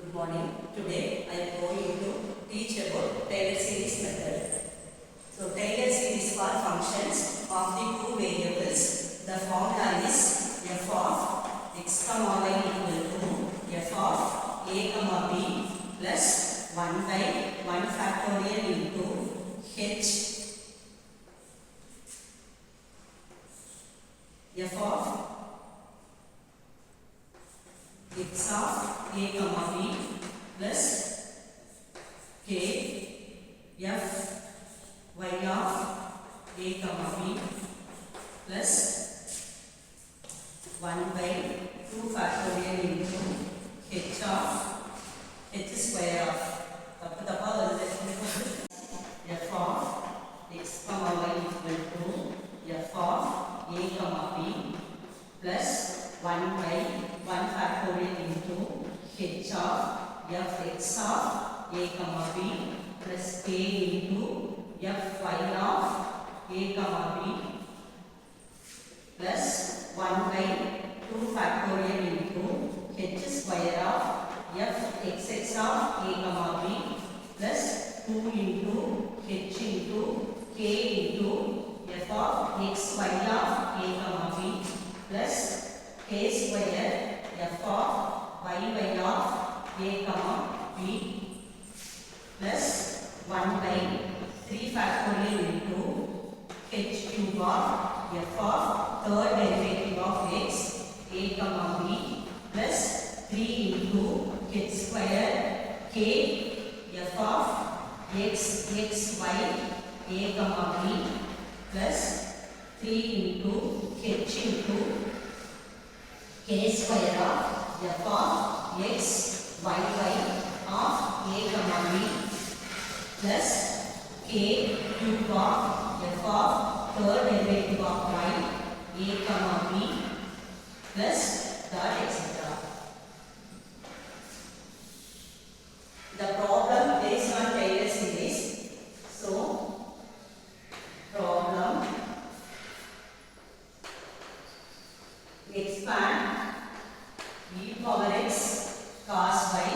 Good morning. Today I am going to teach about Taylor series method. So Taylor series for functions of the two variables. The formula is f of x comma y equal to f of a comma b plus 1 by 1 factorial into h f of x of a comma b plus k f y of a comma b plus 1 by 2 factorial into h of h square of f of x comma y equal to f of a comma b plus 1 by 1 factorial into h of fx of a comma b plus k into fy of a comma b plus 1 by 2 factorial into h square of fxx of a comma b plus 2 into h into k into f of xy of a comma b plus k square f of y of a comma b plus 1 by 3 factorial into h cube of f of third derivative of x a comma b plus 3 into h square k f of x y a comma b plus 3 into h into k square of f of x y of a comma b plus k cube of f of third derivative of y a comma b plus dot etc. The problem based on Taylor series. So problem expand e power x cos y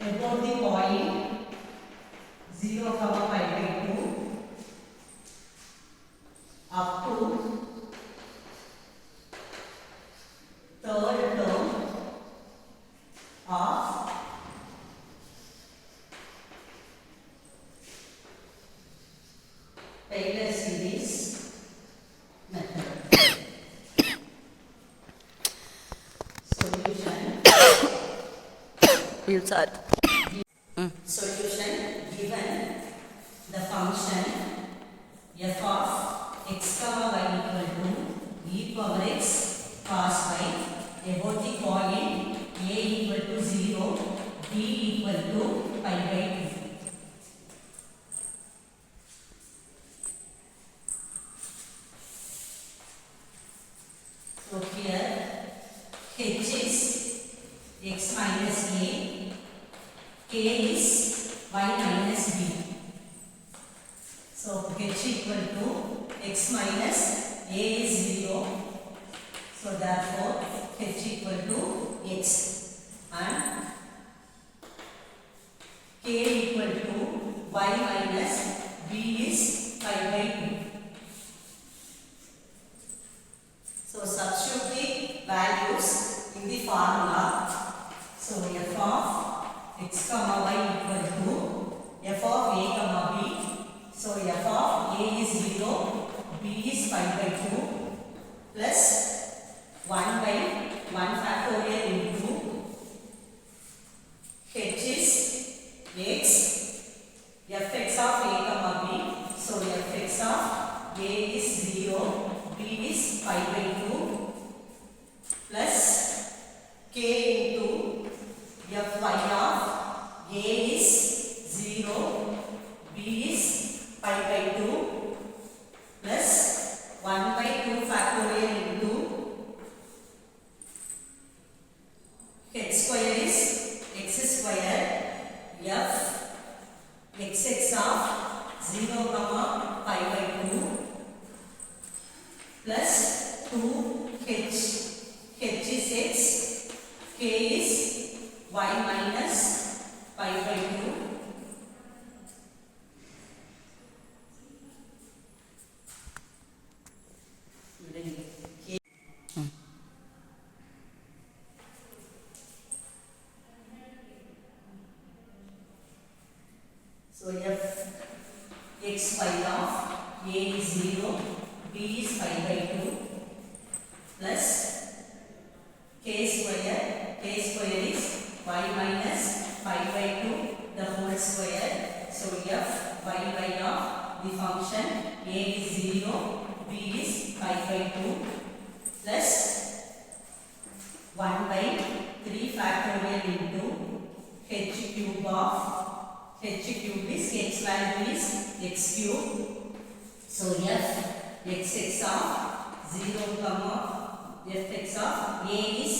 about the point 0, pi by 2 up to third term of Taylor series method. Solution given the function f of x comma y equal to e power x cos y about the point a equal to 0 b equal to pi by 2. So here h is x minus a, k is y minus b. So h equal to x minus a is 0. So therefore h equal to x and k equal to y minus b is pi by 2. So substitute the values in the formula. So f of x comma y equal to f of a comma b. So f of a is 0, b is pi by 2 plus 1 by 1 factorial into h is x fx of a comma b. So fx of a is 0, b is pi by 2 plus k into fy of a is 0, b is pi by 2 plus 1 by 2 factorial into k is y minus pi by 2. So f x y of a is 0, b is pi by 2 plus k square is y minus pi by 2 the whole square. So f y of the function a is 0, b is pi by 2 plus 1 by 3 factorial into h cube of h cube is x value is x cube. So f x of 0 comma fx of a is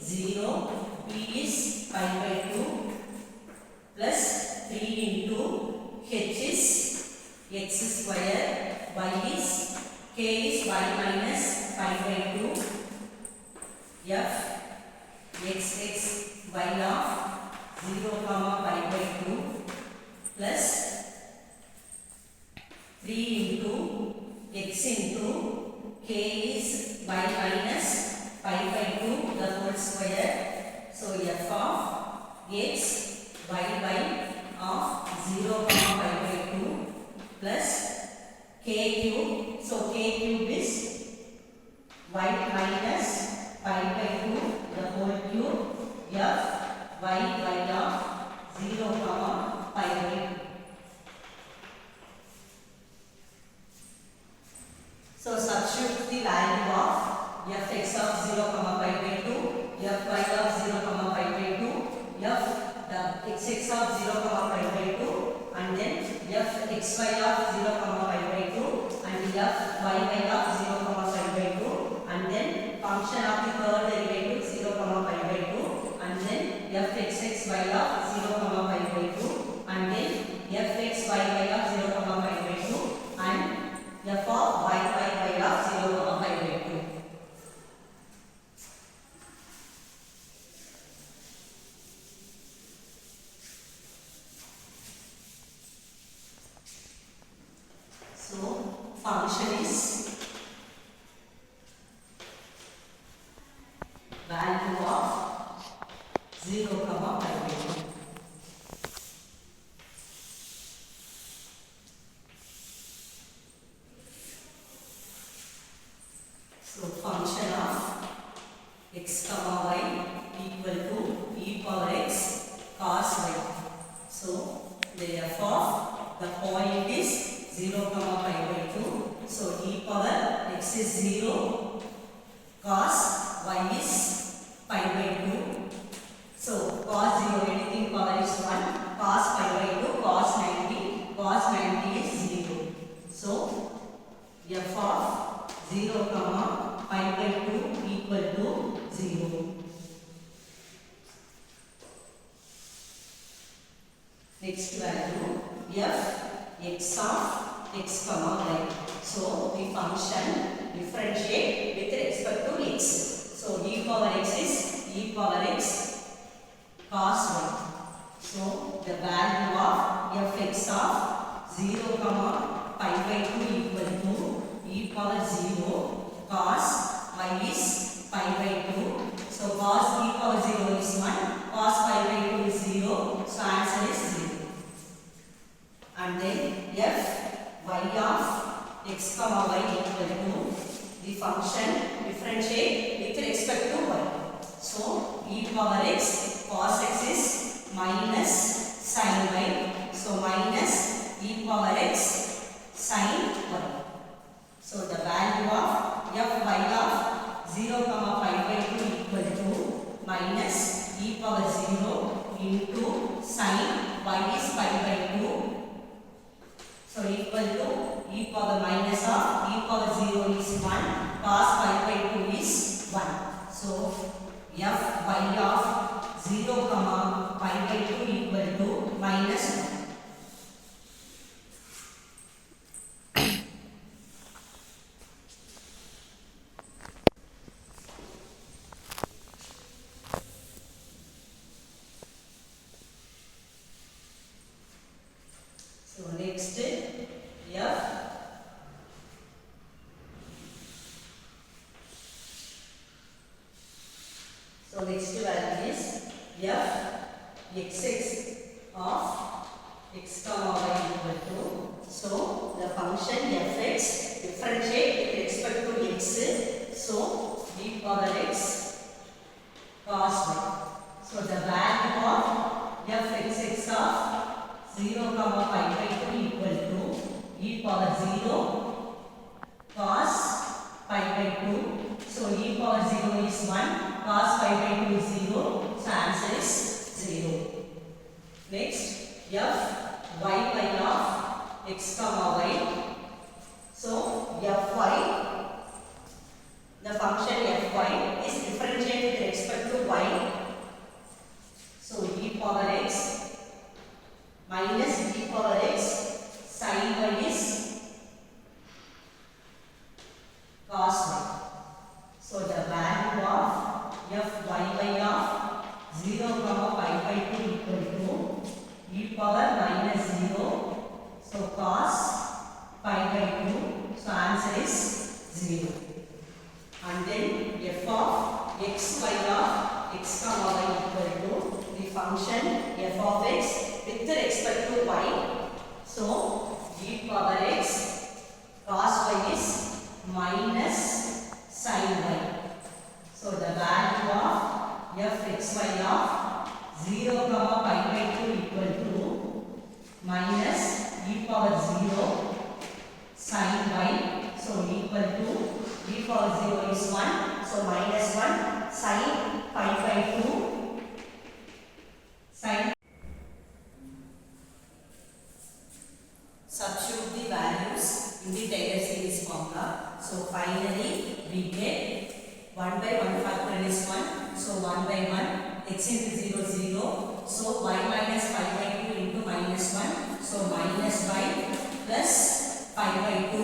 0, b is pi by 2 plus 3 into h is x square, y is k is y minus pi by 2, f x y of 0 comma pi by 2 plus 3 into x into k is y minus pi by 2 the whole square. So f of x y by of 0 comma pi by 2 plus k cube. So k cube is y minus pi by 2 the whole cube, f y of 0 comma pi by 2. So substitute the value of fx of 0 comma pi by 2, fy of 0 comma pi by 2, xx of 0 comma pi by 2, and then fxy of 0 comma pi by 2, and fyy of 0 comma pi by 2, and then function of the third derivative 0 comma pi by 2, and then fxxy of 0 comma pi by 2, and then fxyy of 0 comma pi by 2, and f of y of 0 comma pi by 2. So function is value of 0 comma pi by 2. So function of x comma y equal to e power x cos y. So the f of the point is 0 comma pi by 2. So e power x is 0, cos y is pi by 2. So cos 0, anything power is 1, cos pi by 2, cos 90 is 0. So f of 0 comma pi by 2 equal to 0. Next value f x of x comma y. So the function differentiate with respect to x. So e power x is e power x cos y. So the value of fx of 0 comma pi by 2 equal to e power 0 cos y is pi by 2. So cos e power 0 is 1, cos pi by 2 is 0. So answer is 0. And then f y of x comma y equal to the function differentiate with respect to y. So e power x cos x is minus sin y. So minus e power x sin y. So the value of fy of 0 comma pi by 2 equal to minus e power 0 into sin y is pi by 2. So equal to e power minus of e power 0 is 1, cos pi by 2 is 1. So fy of 0 comma pi by 2 equal to minus 1. next value is f xx of x comma y equal to, so the function fx differentiate with respect to x, so e power x cos y. So the value of fxx of 0 comma pi by 2 equal to e power 0 cos pi by 2. So e power 0 is 1, cos pi by 2 is 0, so answer is 0. Next, f y pi of x comma y. So fy, the function fy is differentiate with respect to y. So e power x minus e power x sin y is cos y. So the value of fy by of 0 comma pi by 2 equal to e power minus 0. So cos pi by 2. So answer is 0. And then f of xy of x comma y equal to the function f of x with respect to y. So e power x cos y is minus sin y. So the value of fxy of 0 comma pi by 2 equal to minus e power 0 sin y. So equal to e power 0 is 1. So minus 1 sin pi by 2 sin. Substitute the values in the Taylor series formula. So finally we get 1 by 1 factorial is 1. So 1 by 1 x into 0 0. So y minus pi by 2 into minus 1. So minus y plus pi by 2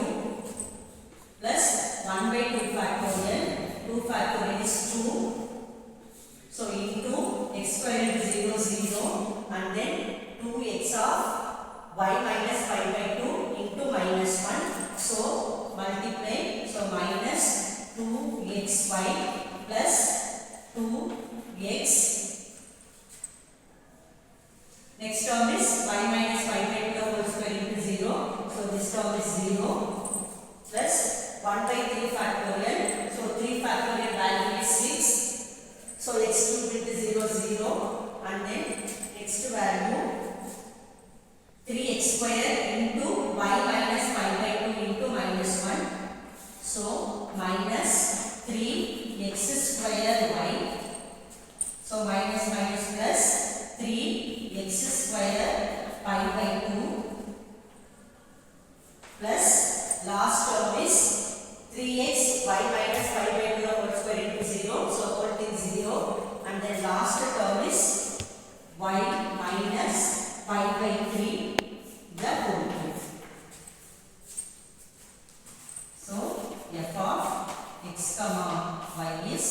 plus 1 by 2 factorial. 2 factorial is 2. So into x square into 0 0 and then 2x of y minus pi by 2 into minus 1. So multiply. So minus 2xy plus 2x. Next term is y minus pi by 2 whole square into 0. So this term is 0 plus 1 by 3 factorial. So 3 factorial value is 6. So x cube into 0 0 and then next value 3x square into y minus pi by 2 into minus 1. So minus 3x square y. So minus minus plus 3x square pi by 2 plus last term is 3x y minus pi by 2 whole square into 0. So whole thing 0 and then last term is y minus pi by 3 the whole thing. So f of x comma y is